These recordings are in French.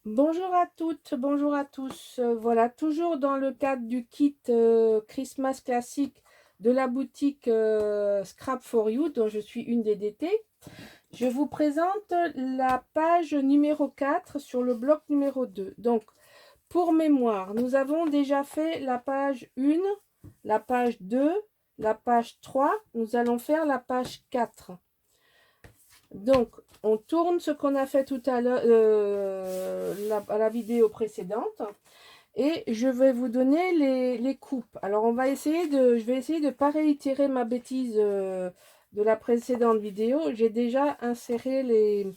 Bonjour à toutes, bonjour à tous. Voilà, toujours dans le cadre du kit Christmas classique de la boutique Scrap for You, dont je suis une des DT. Je vous présente la page numéro 4 sur le bloc numéro 2. Donc, pour mémoire, nous avons déjà fait la page 1, la page 2, la page 3. Nous allons faire la page 4. Donc, on tourne ce qu'on a fait tout à l'heure, à la vidéo précédente. Et je vais vous donner les coupes. Alors, je vais essayer de ne pas réitérer ma bêtise de la précédente vidéo. J'ai déjà inséré les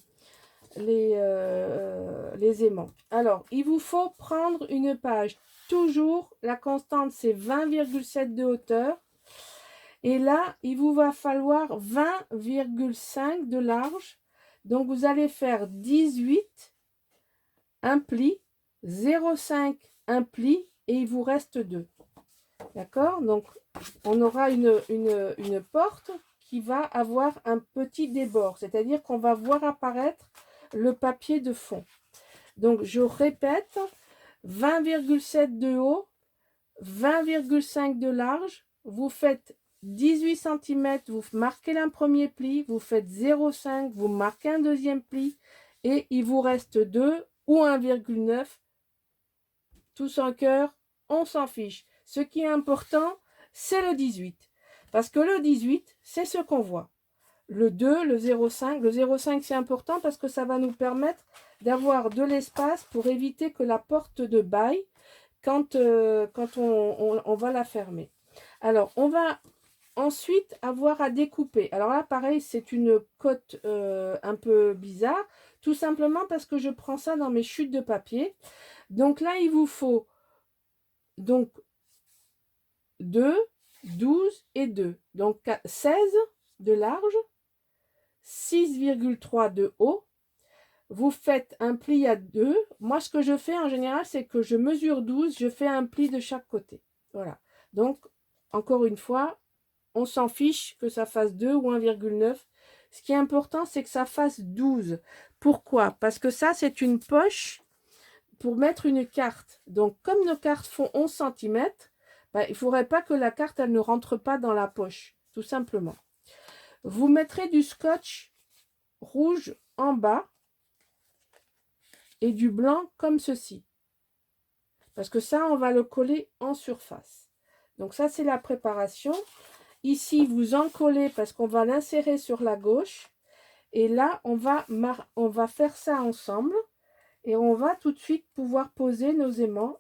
aimants. Alors, il vous faut prendre une page. Toujours, la constante, c'est 20,7 de hauteur. Et là, il vous va falloir 20,5 de large. Donc, vous allez faire 18, un pli, 0,5, un pli, et il vous reste 2. D'accord? Donc, on aura une porte qui va avoir un petit débord, c'est-à-dire qu'on va voir apparaître le papier de fond. Donc, je répète, 20,7 de haut, 20,5 de large, vous faites 18 cm, vous marquez un premier pli, vous faites 0,5, vous marquez un deuxième pli, et il vous reste 2 ou 1,9, tous en cœur, on s'en fiche. Ce qui est important, c'est le 18. Parce que le 18, c'est ce qu'on voit. Le 2, le 0,5. Le 0,5, c'est important parce que ça va nous permettre d'avoir de l'espace pour éviter que la porte de bail, quand on va la fermer. Alors, on va ensuite avoir à découper. Alors là, pareil, c'est une cote un peu bizarre, tout simplement parce que je prends ça dans mes chutes de papier. Donc là, il vous faut donc 2, 12 et 2. Donc 16 de large, 6,3 de haut. Vous faites un pli à 2. Moi, ce que je fais en général, c'est que je mesure 12, je fais un pli de chaque côté. Voilà. Donc, encore une fois, on s'en fiche que ça fasse 2 ou 1,9. Ce qui est important, c'est que ça fasse 12. Pourquoi? Parce que ça, c'est une poche pour mettre une carte. Donc, comme nos cartes font 11 cm, il ne faudrait pas que la carte elle ne rentre pas dans la poche, tout simplement. Vous mettrez du scotch rouge en bas et du blanc comme ceci. Parce que ça, on va le coller en surface. Donc ça, c'est la préparation. Ici, vous en collez parce qu'on va l'insérer sur la gauche. Et là, on va faire ça ensemble. Et on va tout de suite pouvoir poser nos aimants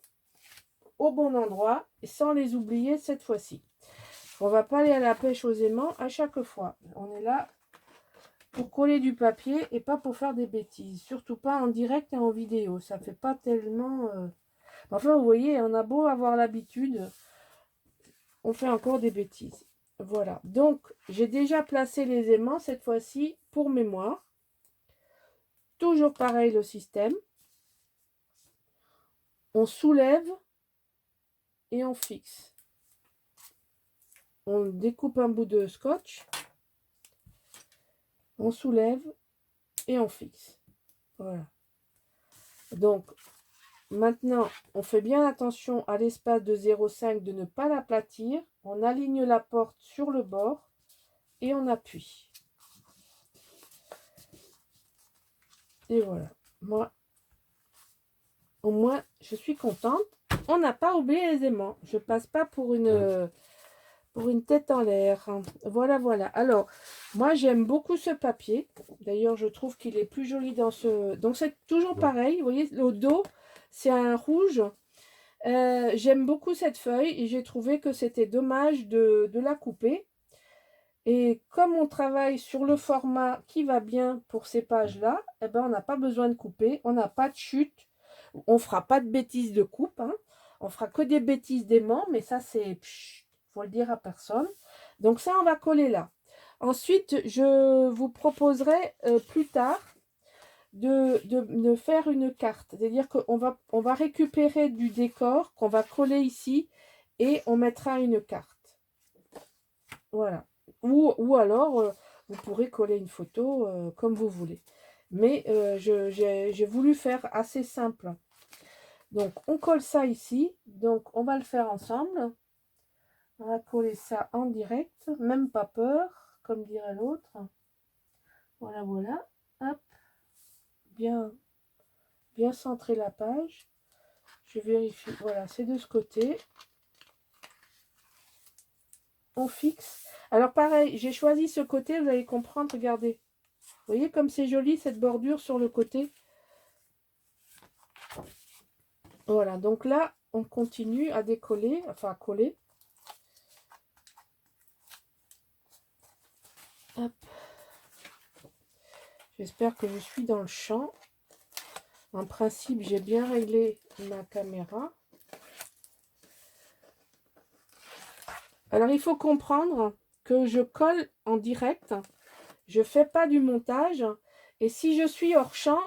au bon endroit et sans les oublier cette fois-ci. On ne va pas aller à la pêche aux aimants à chaque fois. On est là pour coller du papier et pas pour faire des bêtises. Surtout pas en direct et en vidéo. Ça fait pas tellement... Enfin, vous voyez, on a beau avoir l'habitude, on fait encore des bêtises. Voilà. Donc, j'ai déjà placé les aimants cette fois-ci pour mémoire. Toujours pareil le système. On soulève et on fixe. On découpe un bout de scotch. On soulève et on fixe. Voilà. Donc, maintenant, on fait bien attention à l'espace de 0,5 de ne pas l'aplatir. On aligne la porte sur le bord et on appuie. Et voilà. Moi, au moins, je suis contente. On n'a pas oublié les aimants. Je passe pas pour une tête en l'air. Voilà, voilà. Alors, moi, j'aime beaucoup ce papier. D'ailleurs, je trouve qu'il est plus joli dans ce... Donc, c'est toujours pareil. Vous voyez, le dos, c'est un rouge. J'aime beaucoup cette feuille et j'ai trouvé que c'était dommage de la couper. Et comme on travaille sur le format qui va bien pour ces pages-là, eh ben, on n'a pas besoin de couper. On n'a pas de chute. On ne fera pas de bêtises de coupe. Hein. On fera que des bêtises d'aimant, mais ça, c'est... faut le dire à personne. Donc ça, on va coller là. Ensuite, je vous proposerai plus tard de faire une carte. C'est-à-dire on va récupérer du décor qu'on va coller ici et on mettra une carte. Voilà. Ou alors, vous pourrez coller une photo comme vous voulez. Mais j'ai voulu faire assez simple. Donc, on colle ça ici. Donc, on va le faire ensemble. On va coller ça en direct. Même pas peur, comme dirait l'autre. Voilà, voilà. Hop. Bien centrer la page. Je vérifie. Voilà, c'est de ce côté. On fixe. Alors, pareil, j'ai choisi ce côté. Vous allez comprendre. Regardez. Vous voyez comme c'est joli, cette bordure sur le côté. Voilà, donc là, on continue à décoller, enfin à coller. Hop. J'espère que je suis dans le champ. En principe, j'ai bien réglé ma caméra. Alors, il faut comprendre que je colle en direct. Je ne fais pas du montage. Et si je suis hors champ,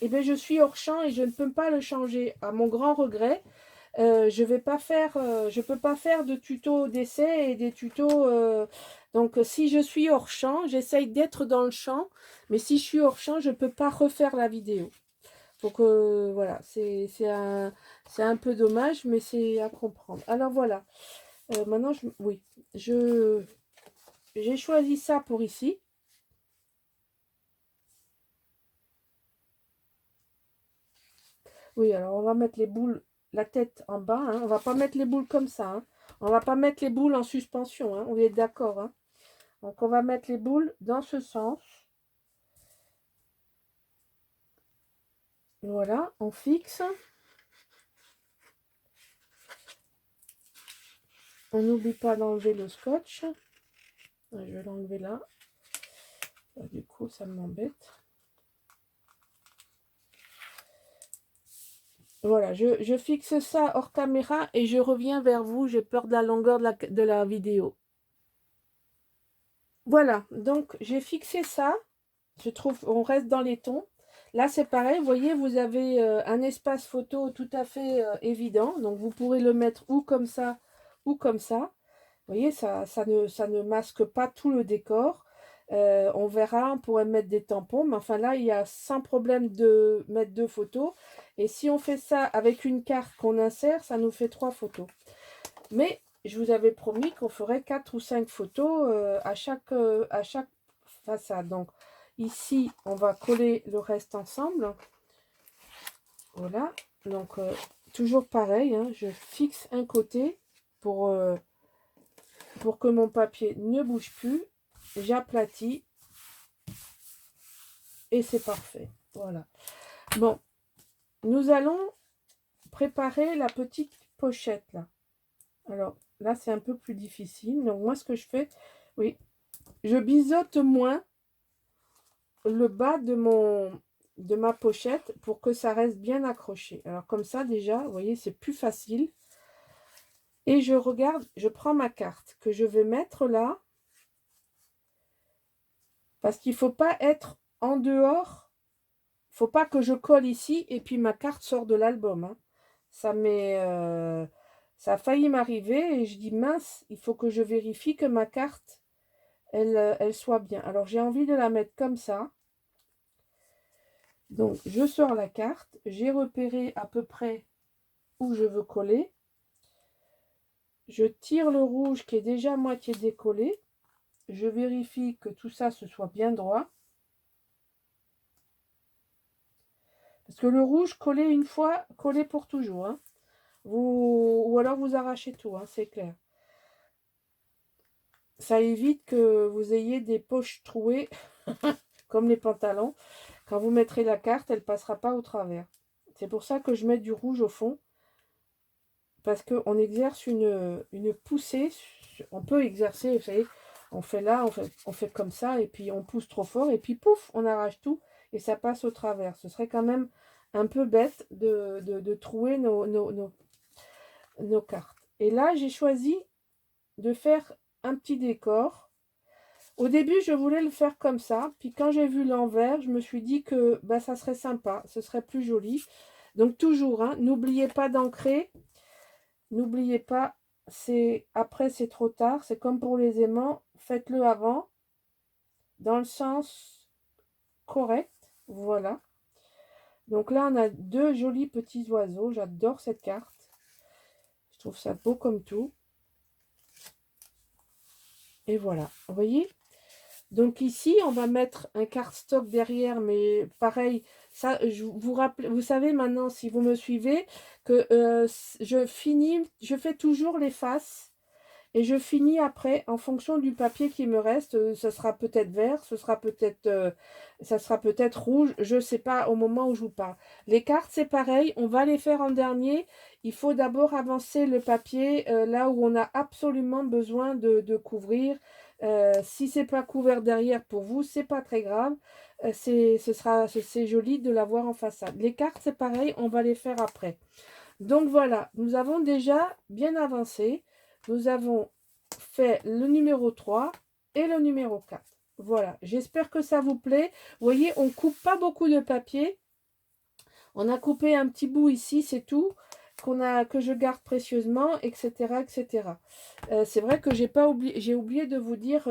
eh bien, je suis hors champ et je ne peux pas le changer. À mon grand regret, je peux pas faire de tutos d'essai et des tutos. Donc, si je suis hors champ, j'essaye d'être dans le champ. Mais si je suis hors champ, je ne peux pas refaire la vidéo. Donc, voilà, c'est un peu dommage, mais c'est à comprendre. Alors, voilà. Maintenant, j'ai choisi ça pour ici. Oui, alors on va mettre les boules, la tête en bas. Hein. On va pas mettre les boules comme ça. Hein. On va pas mettre les boules en suspension. Hein. On est d'accord. Hein. Donc, on va mettre les boules dans ce sens. Voilà, on fixe. On n'oublie pas d'enlever le scotch. Je vais l'enlever là. Du coup, ça m'embête. Voilà, je fixe ça hors caméra et je reviens vers vous. J'ai peur de la longueur de la vidéo. Voilà, donc j'ai fixé ça. Je trouve, on reste dans les tons. Là, c'est pareil. Vous voyez, vous avez un espace photo tout à fait évident. Donc, vous pourrez le mettre ou comme ça ou comme ça. Vous voyez, ça ne masque pas tout le décor. On verra, on pourrait mettre des tampons. Mais enfin, là, il y a sans problème de mettre 2 photos. Et si on fait ça avec une carte qu'on insère, ça nous fait 3 photos. Mais je vous avais promis qu'on ferait 4 ou 5 photos à chaque façade. Donc, ici, on va coller le reste ensemble. Voilà. Donc, toujours pareil, hein, je fixe un côté pour que mon papier ne bouge plus. J'aplatis. Et c'est parfait. Voilà. Bon, nous allons préparer la petite pochette là. Alors, là, c'est un peu plus difficile. Donc, moi, ce que je fais, oui, je biseaute moins le bas de ma pochette pour que ça reste bien accroché. Alors comme ça déjà, vous voyez, c'est plus facile. Et je regarde, je prends ma carte que je vais mettre là. Parce qu'il ne faut pas être en dehors. Il ne faut pas que je colle ici et puis ma carte sort de l'album. Hein. Ça a failli m'arriver et je dis mince, il faut que je vérifie que ma carte, elle soit bien. Alors j'ai envie de la mettre comme ça. Donc, je sors la carte. J'ai repéré à peu près où je veux coller. Je tire le rouge qui est déjà à moitié décollé. Je vérifie que tout ça se soit bien droit. Parce que le rouge, collé une fois, collé pour toujours. Hein. Ou alors vous arrachez tout, hein, c'est clair. Ça évite que vous ayez des poches trouées, comme les pantalons. Quand vous mettrez la carte, elle ne passera pas au travers. C'est pour ça que je mets du rouge au fond. Parce qu'on exerce une poussée. On peut exercer, vous savez, on fait là, on fait comme ça, et puis on pousse trop fort, et puis pouf, on arrache tout, et ça passe au travers. Ce serait quand même un peu bête de trouer nos cartes. Et là, j'ai choisi de faire un petit décor. Au début, je voulais le faire comme ça, puis quand j'ai vu l'envers, je me suis dit que bah, ça serait sympa, ce serait plus joli. Donc toujours, hein, n'oubliez pas d'ancrer. N'oubliez pas, après c'est trop tard, c'est comme pour les aimants, faites-le avant, dans le sens correct, Voilà. Donc là, on a deux jolis petits oiseaux. J'adore cette carte. Je trouve ça beau comme tout. Et voilà, vous voyez? Donc ici, on va mettre un cardstock derrière, mais pareil, ça, je vous rappelle, vous savez maintenant, si vous me suivez, que je fais toujours les faces et je finis après en fonction du papier qui me reste. Ce sera peut-être vert, ça sera peut-être rouge, je ne sais pas au moment où je vous parle. Les cartes, c'est pareil, on va les faire en dernier. Il faut d'abord avancer le papier là où on a absolument besoin de couvrir. Si c'est pas couvert derrière pour vous, c'est pas très grave. C'est joli de l'avoir en façade. Les cartes, c'est pareil, on va les faire après. Donc voilà, nous avons déjà bien avancé. Nous avons fait le numéro 3 et le numéro 4. Voilà, j'espère que ça vous plaît. Vous voyez, on ne coupe pas beaucoup de papier. On a coupé un petit bout ici, c'est tout, que je garde précieusement, etc. etc. C'est vrai que j'ai oublié de vous dire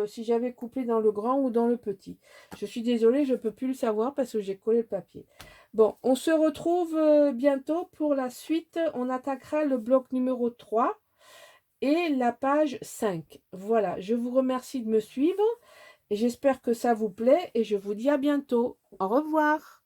si j'avais coupé dans le grand ou dans le petit. Je suis désolée, je ne peux plus le savoir parce que j'ai collé le papier. Bon, on se retrouve bientôt pour la suite. On attaquera le bloc numéro 3 et la page 5. Voilà, je vous remercie de me suivre et j'espère que ça vous plaît et je vous dis à bientôt. Au revoir.